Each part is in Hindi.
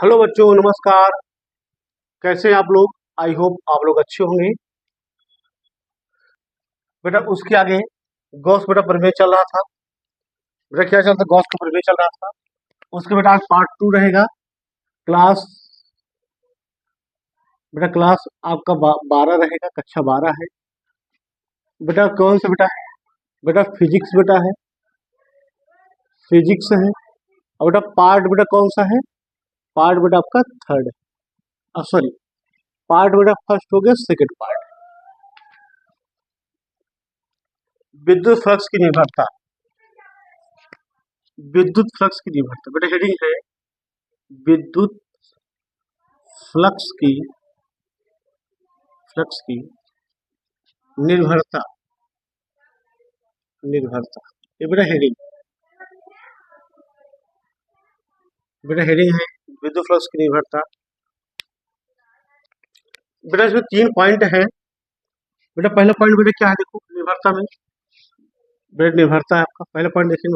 हेलो बच्चों, नमस्कार। कैसे हैं आप लोग? आई होप आप लोग अच्छे होंगे। बेटा उसके आगे गॉस बेटा प्रमेय चल रहा था। बेटा क्या चलता? गॉस का प्रमेय चल रहा था। उसके बेटा आज पार्ट 2 रहेगा। क्लास बेटा क्लास आपका 12 रहेगा, कक्षा 12 है। बेटा कौन सा बेटा है? बेटा फिजिक्स बेटा है, फिजिक्स है। और बेटा पार्ट बेटा कौन सा है? पार्ट बेटा आपका थर्ड है। सॉरी, पार्ट बेटा फर्स्ट हो गया, सेकेंड पार्ट। विद्युत फ्लक्स की निर्भरता। विद्युत फ्लक्स की निर्भरता बेटा हेडिंग है विद्युत फ्लक्स की निर्भरता। निर्भरता ये बेटा हेडिंग है विद्युत फ्लक्स की निर्भरता। बेटा इसमें 3 पॉइंट है। बेटा पहला पॉइंट बेटा क्या है? देखो निर्भरता में बेटा निर्भरता है आपका पहला पॉइंट। देखिए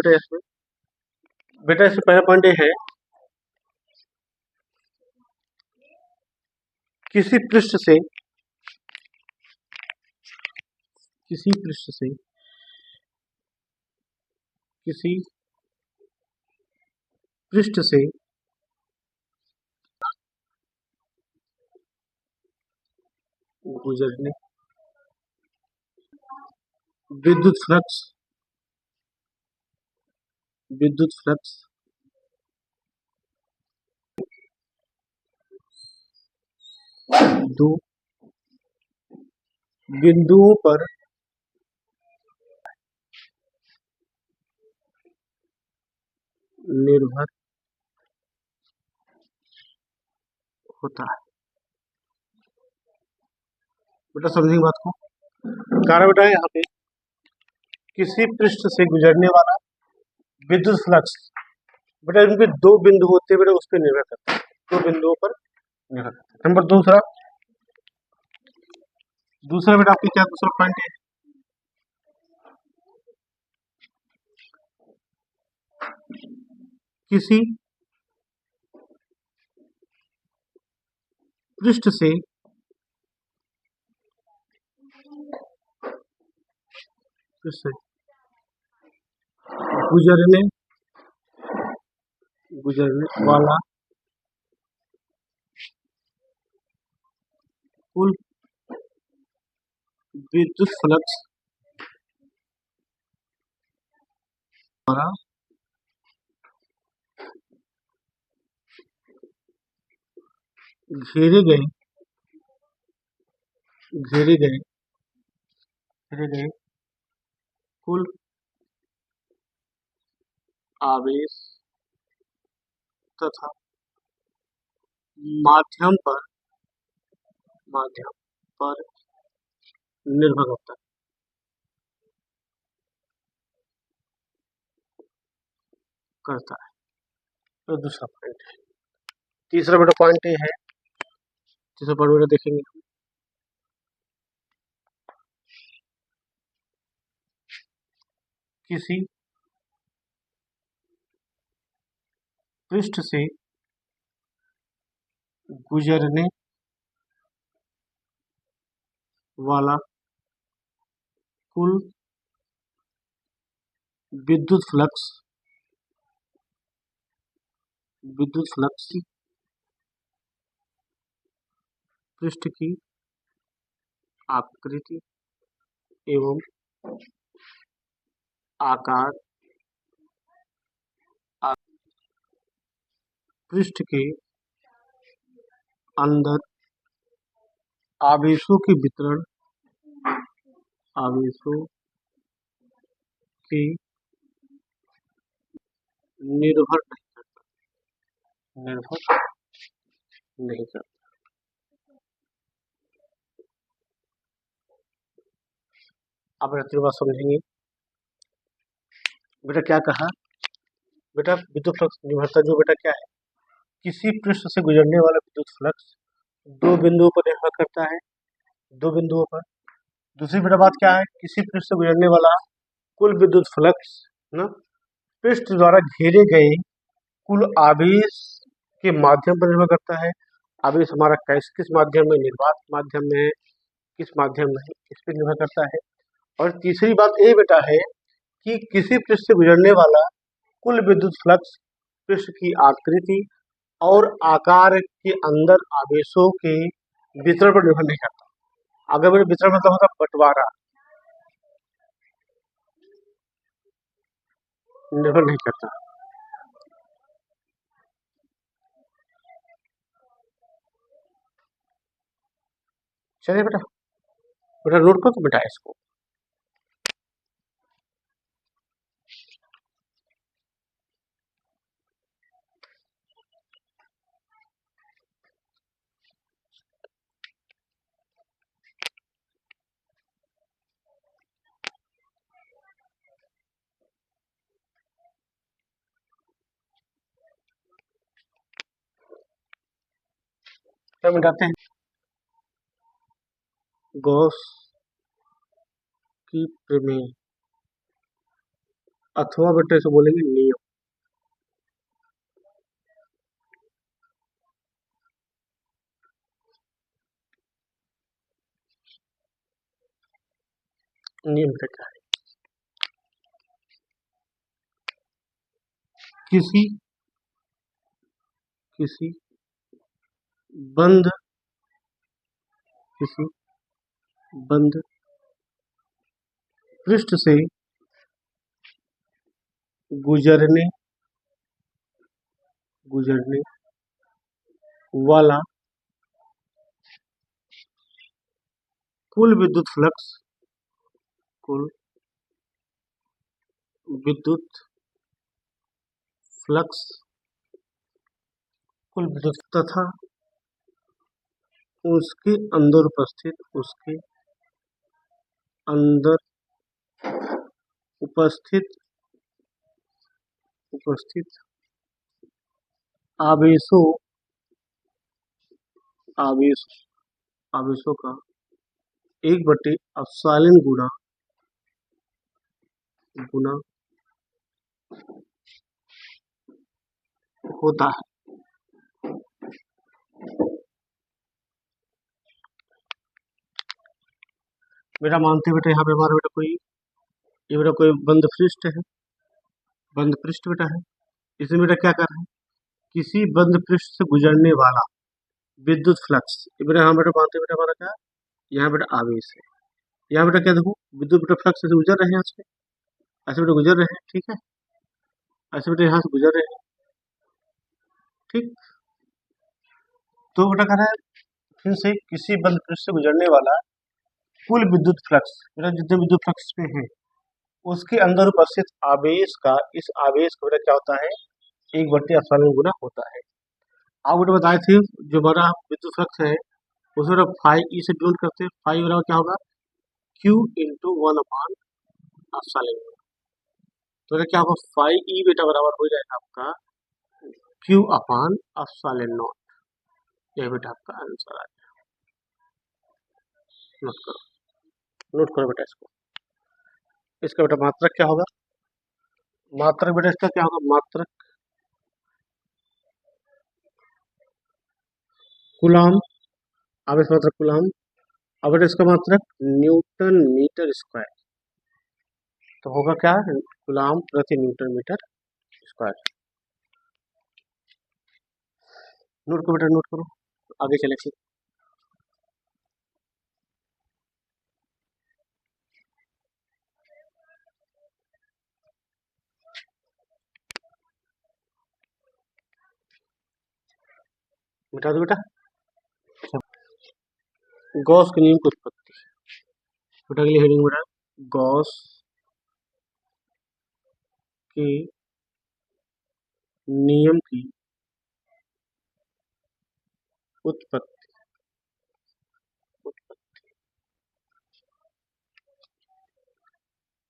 बेटा इसमें पहला पॉइंट ये है, किसी पृष्ठ से किसी पृष्ठ से किसी पृष्ठ से गुजरने विद्युत फ्लक्स दो बिंदुओं पर निर्भर होता है। बेटा समझेंगे बात को। कारण बेटा है यहाँ पे किसी पृष्ठ से गुजरने वाला विद्युत फ्लक्स। बेटा इनके 2 बिंदु होते हैं बेटा, उस पर निर्भर करता है। 2 बिंदुओं पर निर्भर करता है। नंबर दूसरा बेटा आपकी क्या दूसरा पॉइंट है? किसी पृष्ठ से गुजरने वाला कुल विद्युत फ्लक्स द्वारा घेरे गए कुल आवेश तथा माध्यम पर निर्भर करता है। तो दूसरा पॉइंट है। तीसरा बेटा पॉइंट ये है, तीसरा पॉइंट बेटा देखेंगे किसी पृष्ठ से गुजरने वाला कुल विद्युत फ्लक्स पृष्ठ की आकृति एवं आकार पृष्ठ के अंदर आवेशों के वितरण की निर्भर नहीं करता। आप बेटा बात समझेंगे। बेटा क्या कहा? बेटा विद्युत फ्लक्स निर्भरता जो बेटा क्या है, किसी पृष्ठ से गुजरने वाला विद्युत फ्लक्स 2 बिंदुओं पर निर्भर करता है। 2 बिंदुओं पर। दूसरी बेटा बात क्या है, किसी पृष्ठ से गुजरने वाला कुल विद्युत फ्लक्स ना पृष्ठ द्वारा घेरे गए कुल आवेश के माध्यम पर निर्भर करता है। आवेश हमारा किस माध्यम में, निर्वात माध्यम में है, किस माध्यम में है, इस पर निर्भर करता है। और तीसरी बात ये बेटा है कि किसी पृष्ठ से गुजरने वाला कुल विद्युत फ्लक्स पृष्ठ की आकृति और आकार के अंदर आवेशों के वितरण पर निर्भर नहीं करता। अगर मेरे वितरण मतलब होता बंटवारा, निर्भर नहीं करता। चलिए बेटा, बेटा नोट करो बेटा इसको। क्या मिटाते हैं? गॉस की प्रमेय, अथवा बेटा इसे बोलेंगे नियम। नियम बेटा क्या है? किसी किसी बंद किसी बंद पृष्ठ से गुजरने गुजरने वाला कुल विद्युत फ्लक्स कुल विद्युत फ्लक्स कुल विद्युत तथा उसके अंदर उपस्थित उपस्थित आवेशों आवेश आवेशों का 1/ε गुणा गुना होता है। बेटा मानते बेटा यहाँ पे हमारा बेटा कोई ये बेटा कोई बंद पृष्ठ है, बंद पृष्ठ बेटा है। इसमें बेटा क्या कर रहे हैं? किसी बंद पृष्ठ से गुजरने वाला विद्युत फ्लक्स, ये बेटा यहाँ बेटा मानते बेटा हमारा क्या, यहाँ बेटा आवेश है, यहाँ बेटा क्या देखो विद्युत बेटा फ्लक्स से गुजर रहे हैं, यहाँ से ऐसे बेटा गुजर रहे हैं, ठीक है, ऐसे बेटा यहाँ से गुजर रहे हैं, ठीक। तो बेटा कह रहा है फिर से किसी बंद पृष्ठ से गुजरने वाला कुल विद्युत फ्लक्स, बेटा जितने विद्युत फ्लक्स पे है उसके अंदर उपस्थित आवेश का, इस आवेश का बेटा क्या होता है, 1/ε गुना होता है। आप बेटा बताए थे जो हमारा विद्युत फ्लक्स है उसमें बेटा फाई ई से डिनोट करते हैं, फाई बराबर क्या होगा, Q इंटू 1/ε। तो बेटा क्या होगा, फाई ई बेटा बराबर हो जाएगा आपका Q/ε0। यह बेटा आपका आंसर आ गया। नोट करो बेटा इसको। इसका बेटा मात्रक क्या होगा, मात्रक बेटा इसका क्या होगा, मात्रक कूलाम, आवेश मात्रक कूलाम। अब बेटा इसका मात्रक न्यूटन मीटर स्क्वायर, तो होगा क्या, कूलाम प्रति न्यूटन मीटर स्क्वायर। नोट करो बेटा, नोट करो, आगे चले। मिटा दो बेटा। गॉस के नियम की उत्पत्ति, बेटा अगली हेडिंग बेटा गॉस के नियम की उत्पत्ति,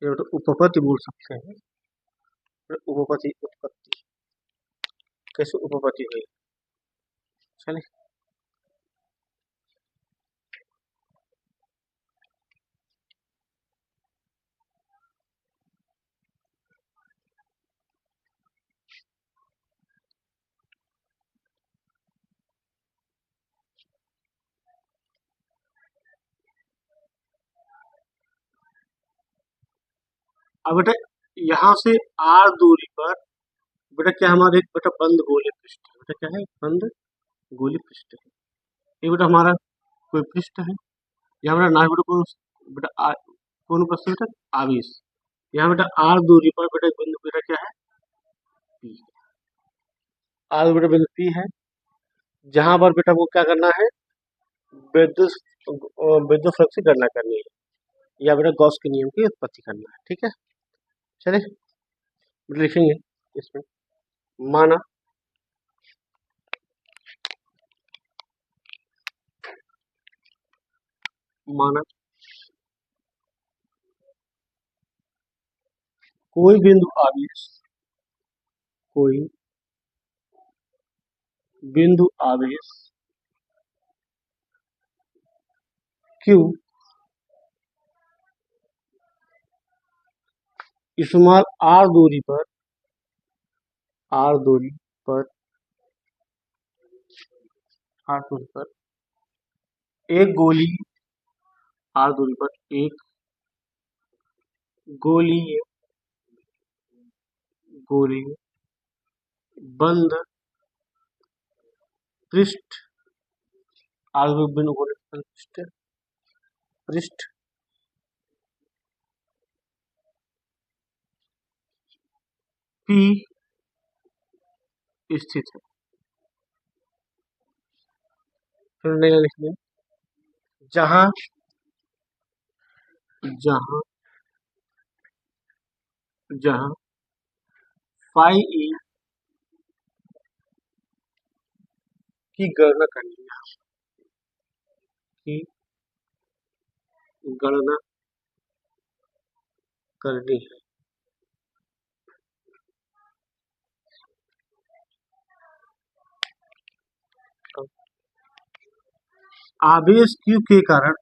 ये बेटा उपपत्ति बोल सकते हैं, उपपत्ति उत्पत्ति, कैसे उपपत्ति हुई, चले। अब बेटा यहाँ से आर दूरी पर बेटा क्या हमारे एक बेटा बंद गोलीय पृष्ठ है, बेटा क्या है, बंद गोलीय पृष्ठ है। ये बेटा हमारा कोई पृष्ठ है, यहाँ बेटा ना बेटा कौन, बेटा कौन उपस्थित बेटा, आवेश। यहाँ बेटा आर दूरी पर बेटा बिंदु बेटा क्या है, पी। आर बेटा बिंदु पी है, जहां पर बेटा वो क्या करना है, विद्युत विद्युत फ्लक्स की गणना करनी है, या बेटा गॉस के नियम की उत्पत्ति करना है। ठीक है, चलिए बेटा लिखेंगे इसमें, माना माना कोई बिंदु आवेश, कोई बिंदु आवेश Q स्मॉल r दूरी पर, r दूरी पर, r दूरी पर एक गोली, r दूरी पर एक गोलीय गोलीय बंद पृष्ठ, r बिंदु गोलीय बंद पृष्ठ P स्थित है। फिर नया लिखिए, जहां जहां जहां फाई ई की गणना करनी है, की गणना करनी है। आवेश Q के कारण,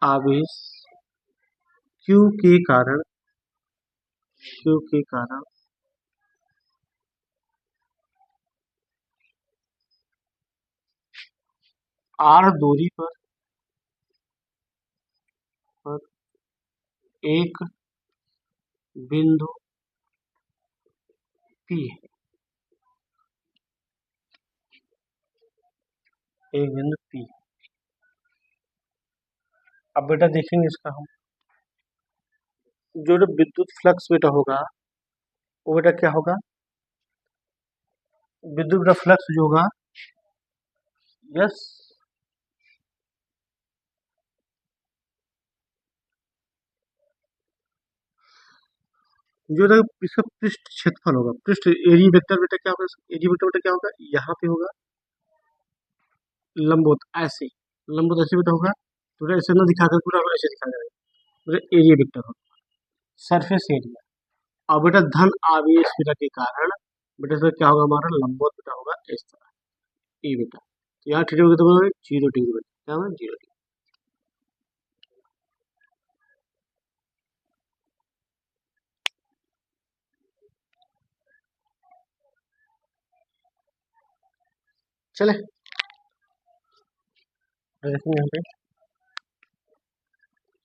आवेश Q के कारण, Q के कारण R दूरी पर एक बिंदु P है, एक बिंदु P। अब बेटा देखेंगे इसका हम, जो विद्युत फ्लक्स बेटा होगा वो बेटा क्या होगा, विद्युत बेटा फ्लक्स जो होगा, यस, जो इसका पृष्ठ क्षेत्रफल होगा, पृष्ठ एरिया वेक्टर बेटा क्या होगा, एरिया वेक्टर बेटा क्या होगा, यहाँ पे होगा लंबवत, ऐसे लंबवत ऐसे बेटा होगा, तो बेटा ऐसे ना दिखाकर पूरा ऐसे दिखा जाएगा, बेटा एरिया वेक्टर होगा, सरफेस एरिया। और बेटा धन आवेश बेटा के कारण बेटा इसका क्या होगा, हमारा लंबवत बेटा होगा इस तरह, ई बेटा, तो यहाँ थीटा कितना बना, 0 डिग्री बेटा, क्या होगा 0 डिग्री। चले देखेंगे यहाँ पे,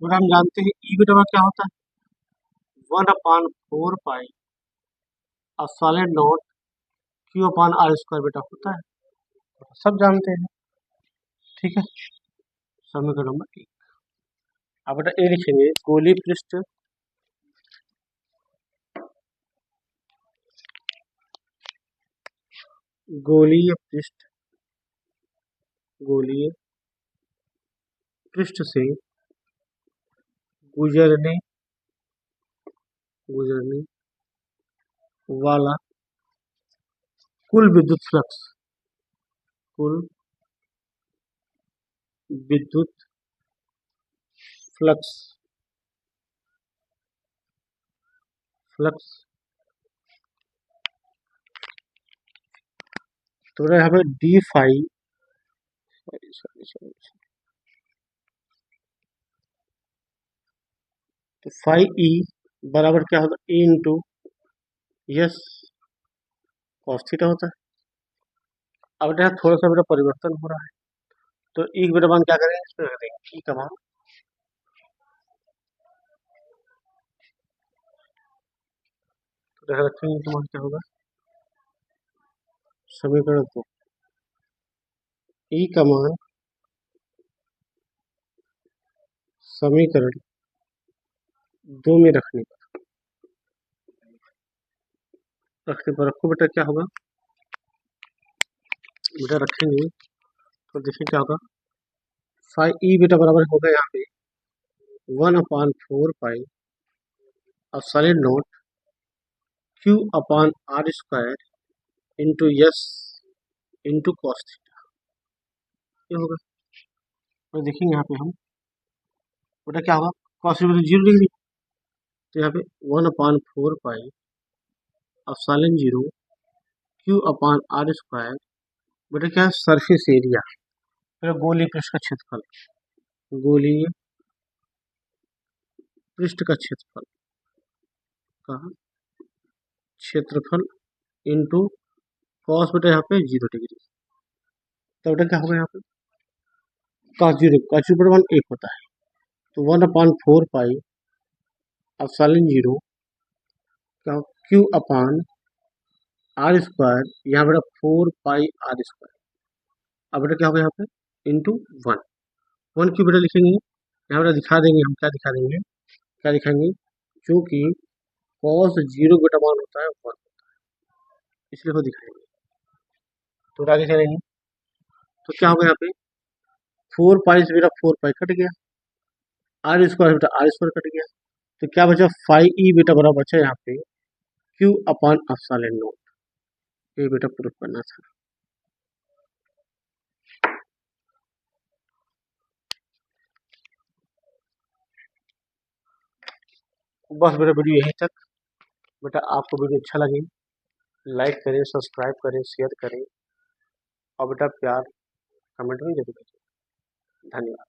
और हम जानते हैं ई बेटा का क्या होता है, 1/4 पाई सॉलिड नॉट Q/r² बेटा होता है, सब जानते हैं। ठीक है, समीकरण नंबर 1। अब बेटा ए लिखेंगे, गोलीय पृष्ठ, गोलीय पृष्ठ, गोलीय पृष्ठ से गुजरने गुजरने वाला कुल विद्युत फ्लक्स, कुल विद्युत फ्लक्स, फ्लक्स, तो यहाँ पे डी फाई, तो फाई ई बराबर क्या होता है, ए इंटू यस कॉस थीटा होता है। अब यहाँ थोड़ा सा बेटा परिवर्तन हो रहा है, तो ई बेटा मान क्या करेंगे, इसमें रख देंगे ई का मान तो यहाँ रखेंगे तो हमारा क्या होगा, समीकरण 2 ई का मान समीकरण 2 में रखने पर आपको बेटा क्या होगा, बेटा रखेंगे तो देखिए क्या होगा, फाइव ई बेटा बराबर होगा यहाँ पे 1/4 pi epsilon naught q upon r square into yes into cos theta, ये होगा। तो देखेंगे यहाँ पे हम बेटा क्या होगा, कॉस थीटा 0 डिग्री, तो यहाँ पे 1/4 pi epsilon 0 q upon r square, बेटा क्या है, सरफेस एरिया, फिर गोलीय पृष्ठ का क्षेत्रफल, गोलीय पृष्ठ का क्षेत्रफल का क्षेत्रफल इंटू कॉस, बेटा यहाँ पे 0 डिग्री, तो बेटा क्या होगा यहाँ पे कॉस 1 होता है, तो 1/4 पाई अपसाइलेंट 0 क्या क्यू अपॉन आर स्क्वायर, यहाँ बेटा 4 पाई आर स्क्वायर, अब बेटा क्या होगा यहाँ पे इंटू 1 क्यों बेटा लिखेंगे, यहाँ बेटा दिखा देंगे हम, क्या दिखाएंगे, क्योंकि कॉस 0 बेटा मान होता है 1 होता है, इसलिए वो दिखाएंगे। तो आगे चलेंगे तो क्या होगा यहाँ पे 4 पाई से बेटा 4 पाई कट गया, आर स्क्वायर बेटा आर स्क्वायर कट गया, तो क्या बचा 5e बेटा बराबर बचा यहाँ पे क्यू अपॉन अपसाइलेंट नोट, ये बेटा प्रूफ करना था। बस बेटा वीडियो यहीं तक, बेटा आपको वीडियो अच्छा लगे लाइक करें, सब्सक्राइब करें, शेयर करें और बेटा प्यार कमेंट में जरूर करें। धन्यवाद।